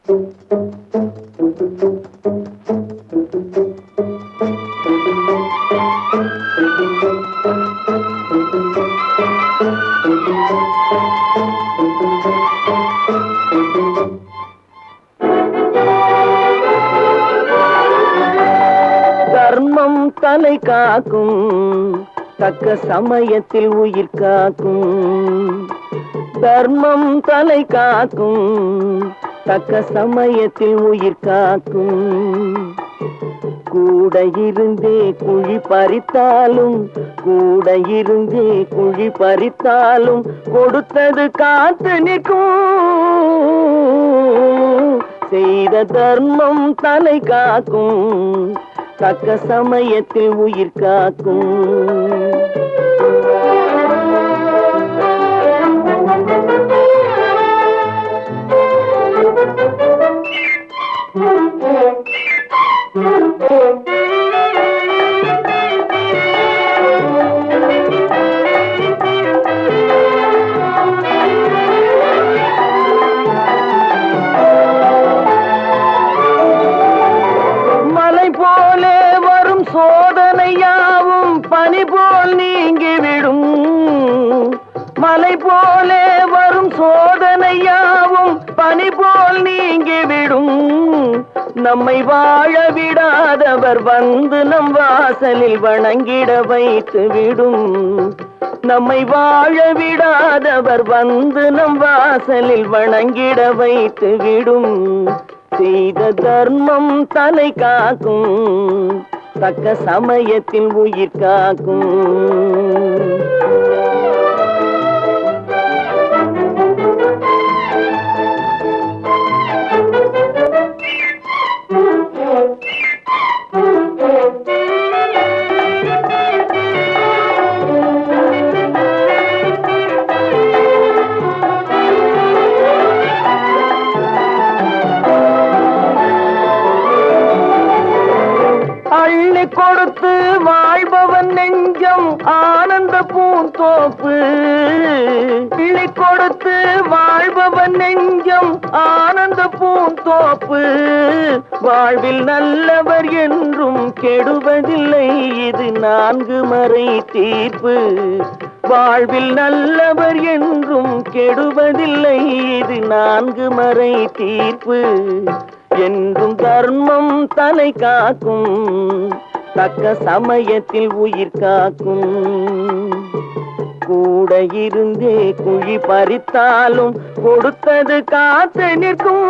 தர்மம் தலை காக்கும், தக்க சமயத்தில் உயிர் காக்கும். தர்மம் தலை காக்கும், தக்க சமயத்தில் உயிர் காக்கும். கூட இருந்தே குழி பறித்தாலும், கூட இருந்தே குழி பறித்தாலும் கொடுத்தது காத்து நிற்கும். செய்த தர்மம் தலை காக்கும், தக்க சமயத்தில் உயிர் காக்கும். மலை போலே வரும் சோதனையாவும் பனி போல் நீங்கிவிடும். மலை போலே வரும் சோதனையாவும் பனி போல் நீங்கிவிடும். நம்மை வாழ விடாதவர் வந்து நம் வாசலில் வணங்கிட வைத்து விடும். நம்மை வாழ விடாதவர் வந்து நம் வாசலில் வணங்கிட வைத்து விடும். செய்த தர்மம் தலை காக்கும், தக்க சமயத்தில் உயிர் காக்கும். அள்ளி கொடுத்து வாழ்பவன் நெஞ்சம் ஆனந்த பூந்தோப்பு. அள்ளி கொடுத்து வாழ்பவன் நெஞ்சம் ஆனந்த பூந்தோப்பு. வாழ்வில் நல்லவர் என்றும் கெடுவதில்லை, இது 4 மறை தீர்ப்பு. வாழ்வில் நல்லவர் என்றும் கெடுவதில்லை, இது 4 மறை தீர்ப்பு. என்றும் தர்மம் தலை காக்கும், தக்க சமயத்தில் உயிர் காக்கும். கூட இருந்தே குழி பறித்தாலும் கொடுத்தது காத்து நிற்கும்.